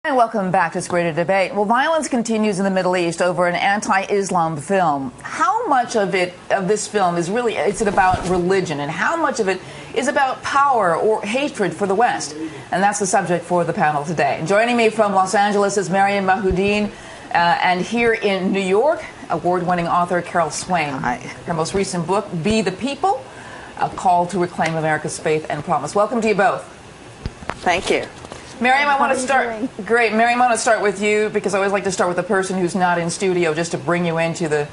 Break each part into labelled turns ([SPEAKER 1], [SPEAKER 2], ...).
[SPEAKER 1] And welcome back to Spirited Debate. Well, violence continues in the Middle East over an anti-Islam film. How much of this film is really, is it about religion, and how much of it is about power or hatred for the West? And that's the subject for the panel today. Joining me from Los Angeles is Maryam Mahmoudine, and here in New York, award-winning author Carol Swain.
[SPEAKER 2] Hi.
[SPEAKER 1] Her most recent book, Be the People, a call to reclaim America's faith and promise. Welcome to you both. Thank you. Maryam, I want to start. Great, Maryam, I want to start with you because I always like to start with the person who's not in studio, just to bring you into the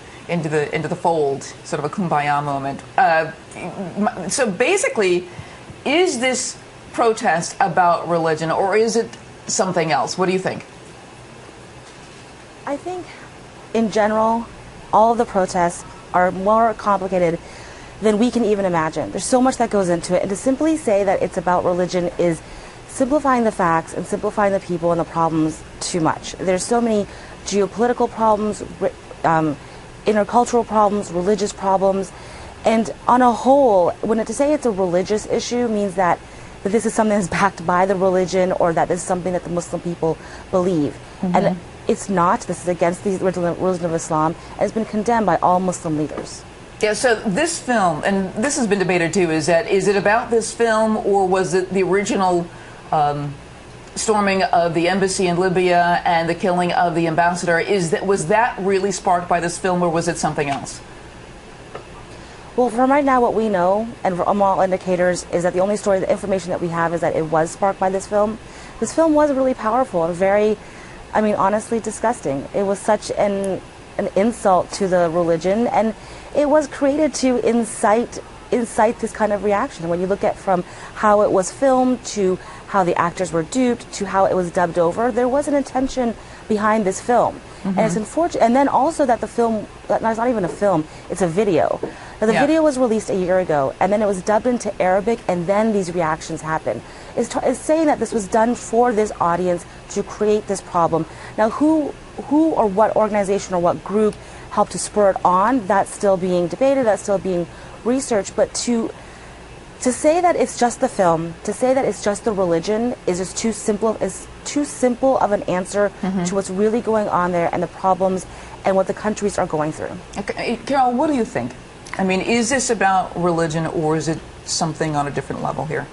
[SPEAKER 1] fold, sort of a kumbaya moment. So basically, is this protest about religion, or is it something else? What do you think?
[SPEAKER 3] I think, in general, all of the protests are more complicated than we can even imagine. There's so much that goes into it, and to simply say that it's about religion is simplifying the facts and simplifying the people and the problems too much. There's so many geopolitical problems, intercultural problems, religious problems, and on a whole, to say it's a religious issue means that this is something that's backed by the religion, or that this is something that the Muslim people believe. Mm-hmm. And it's not. This is against the religion of Islam, and it's been condemned by all Muslim leaders.
[SPEAKER 1] Yeah, so this film, and this has been debated too, is it about this film, or was it the original storming of the embassy in Libya and the killing of the ambassador? Was that really sparked by this film, or was it something else?
[SPEAKER 3] Well, from right now, what we know, and from all indicators, is that the only story, the information that we have, is that it was sparked by this film. This film was really powerful and very, honestly disgusting. It was such an insult to the religion, and it was created to incite this kind of reaction. When you look at from how it was filmed to how the actors were duped to how it was dubbed over, there was an intention behind this film. Mm-hmm. And it's unfortunate. And then also that the film, it's not even a film, it's a video. Now, the video was released a year ago, and then it was dubbed into Arabic, and then these reactions happened. It's saying that this was done for this audience to create this problem. Now, who or what organization or what group helped to spur it on, that's still being debated, that's still being researched. But to say that it's just the film, to say that it's just the religion, is just too simple of an answer to what's really going on there and the problems and what the countries are going through.
[SPEAKER 1] Okay. Carol, what do you think? Is this about religion, or is it something on a different level here?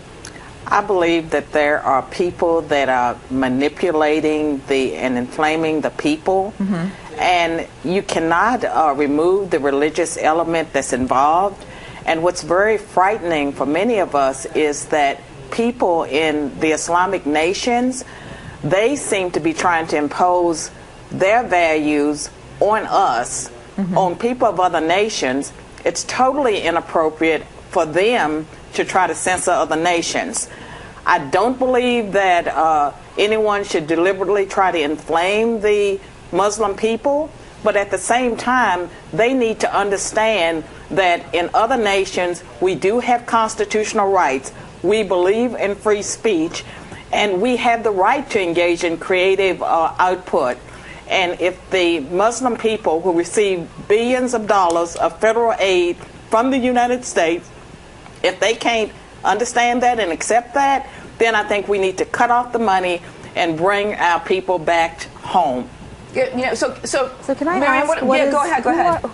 [SPEAKER 2] I believe that there are people that are manipulating and inflaming the people, and you cannot remove the religious element that's involved. And what's very frightening for many of us is that people in the Islamic nations, they seem to be trying to impose their values on us, on people of other nations. It's totally inappropriate for them to try to censor other nations. I don't believe that anyone should deliberately try to inflame the Muslim people, but at the same time, they need to understand that in other nations, we do have constitutional rights. We believe in free speech, and we have the right to engage in creative output. And if the Muslim people who receive billions of dollars of federal aid from the United States, if they can't understand that and accept that, then I think we need to cut off the money and bring our people back home.
[SPEAKER 3] So can I ask?
[SPEAKER 1] Go ahead.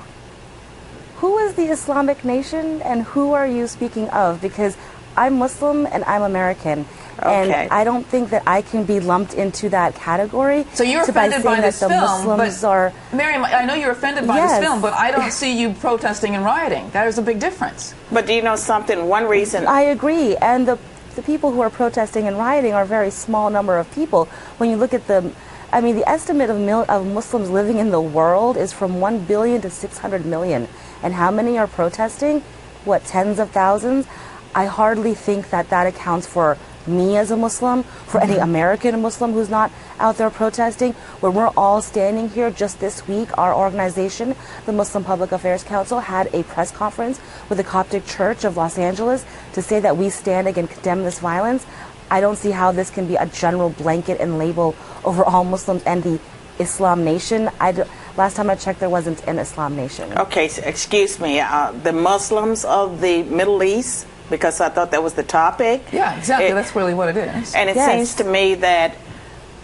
[SPEAKER 3] Who is the Islamic nation, and who are you speaking of? Because I'm Muslim and I'm American. And I don't think that I can be lumped into that category.
[SPEAKER 1] So you're offended by this film,
[SPEAKER 3] but
[SPEAKER 1] Maryam, I know you're offended by this film, but I don't see you protesting and rioting. That is a big difference.
[SPEAKER 2] But do you know something? One reason...
[SPEAKER 3] I agree, and the people who are protesting and rioting are a very small number of people. When you look at the estimate of Muslims living in the world is from 1 billion to 600 million. And how many are protesting? What, tens of thousands? I hardly think that accounts for me as a Muslim, for any American Muslim who's not out there protesting. When we're all standing here just this week, our organization, the Muslim Public Affairs Council, had a press conference with the Coptic Church of Los Angeles to say that we stand and condemn this violence. I don't see how this can be a general blanket and label over all Muslims and the Islam nation. Last time I checked, there wasn't an Islam nation.
[SPEAKER 2] Okay, so excuse me. The Muslims of the Middle East, because I thought that was the topic.
[SPEAKER 1] Yeah, exactly. That's really what it is.
[SPEAKER 2] And it seems to me that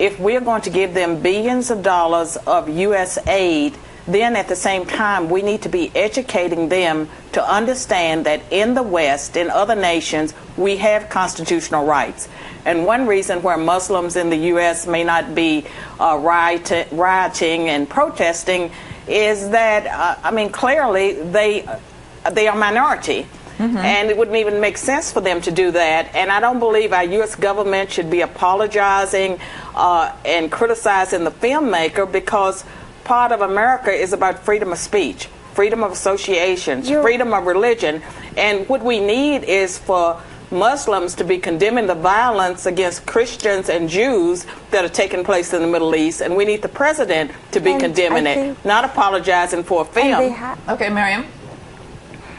[SPEAKER 2] if we're going to give them billions of dollars of U.S. aid, then at the same time we need to be educating them to understand that in the West, in other nations, we have constitutional rights. And one reason where Muslims in the U.S. may not be rioting and protesting is that, I mean, clearly they are minority. And it wouldn't even make sense for them to do that. And I don't believe our U.S. government should be apologizing and criticizing the filmmaker, because part of America is about freedom of speech, freedom of associations, freedom of religion. And what we need is for Muslims to be condemning the violence against Christians and Jews that are taking place in the Middle East, and we need the president to be condemning it, not apologizing for a film.
[SPEAKER 1] Okay, Miriam.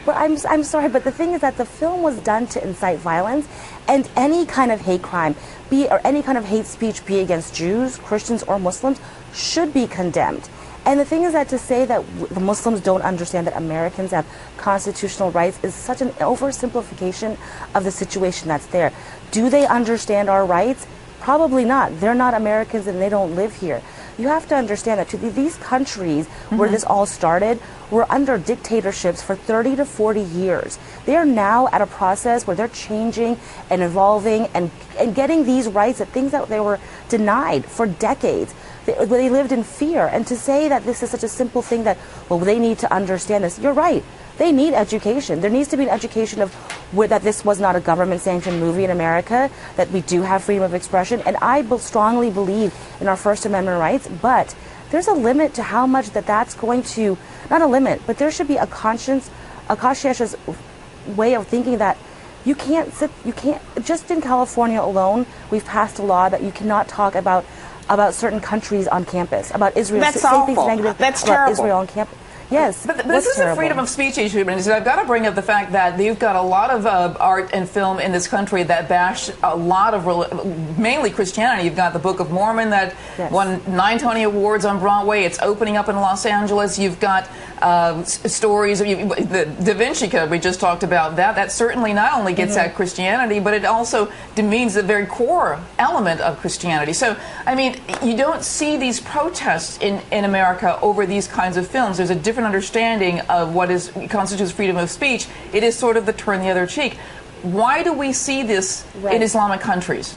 [SPEAKER 3] Well, I'm sorry, but the thing is that the film was done to incite violence, and any kind of hate crime, or any kind of hate speech, be against Jews, Christians, or Muslims, should be condemned. And the thing is that to say that the Muslims don't understand that Americans have constitutional rights is such an oversimplification of the situation that's there. Do they understand our rights? Probably not. They're not Americans and they don't live here. You have to understand that these countries where this all started were under dictatorships for 30 to 40 years. They are now at a process where they're changing and evolving and getting these rights, at things that they were denied for decades. They lived in fear. And to say that this is such a simple thing that, well, they need to understand this, you're right. They need education. There needs to be an education of that this was not a government-sanctioned movie in America, that we do have freedom of expression. And I strongly believe in our First Amendment rights, but there's a limit to how much that's going to, not a limit, but there should be a conscientious way of thinking that you can't, just in California alone, we've passed a law that you cannot talk about certain countries on campus, about Israel.
[SPEAKER 2] That's awful. That's terrible.
[SPEAKER 3] Israel on campus. Yes,
[SPEAKER 1] but this is a freedom of speech issue. I've got to bring up the fact that you've got a lot of art and film in this country that bash a lot of, mainly Christianity. You've got the Book of Mormon that won 9 Tony Awards on Broadway. It's opening up in Los Angeles. You've got stories of the Da Vinci Code. We just talked about that. That certainly not only gets at Christianity, but it also demeans the very core element of Christianity. So, I mean, you don't see these protests in America over these kinds of films. There's a different understanding of what constitutes freedom of speech. It is sort of the turn the other cheek. Why do we see this in Islamic countries?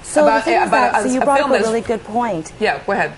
[SPEAKER 3] So, so you brought up a really good point.
[SPEAKER 1] Yeah, go ahead.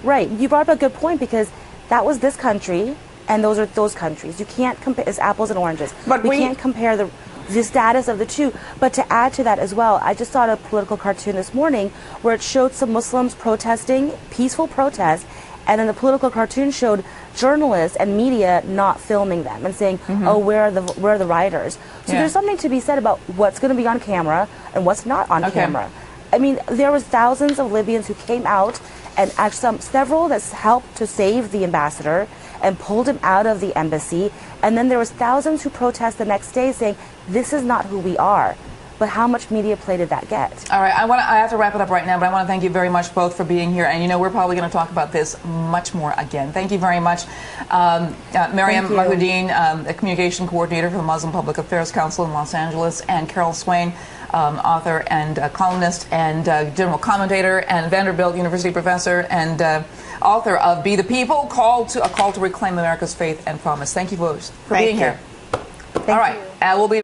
[SPEAKER 3] Right, you brought up a good point, because that was this country, and those are those countries. You can't compare. It's apples and oranges. But we can't compare the status of the two. But to add to that as well, I just saw a political cartoon this morning where it showed some Muslims protesting, peaceful protest, and then the political cartoon showed journalists and media not filming them and saying, "Oh, where are the rioters?" So there's something to be said about what's going to be on camera and what's not on camera. I mean, there was thousands of Libyans who came out, and actually several that helped to save the ambassador and pulled him out of the embassy. And then there was thousands who protest the next day saying, "This is not who we are." But how much media play did that get?
[SPEAKER 1] All right, I have to wrap it up right now, but I want to thank you very much both for being here. And we're probably going to talk about this much more again. Thank you very much. Mariam Mahudin, a communication coordinator for the Muslim Public Affairs Council in Los Angeles, and Carol Swain, author and columnist and general commentator and Vanderbilt University professor and author of Be the People, a call to reclaim America's faith and promise. Thank you both for being here.
[SPEAKER 3] Thank
[SPEAKER 1] All right,
[SPEAKER 3] you.
[SPEAKER 1] We'll be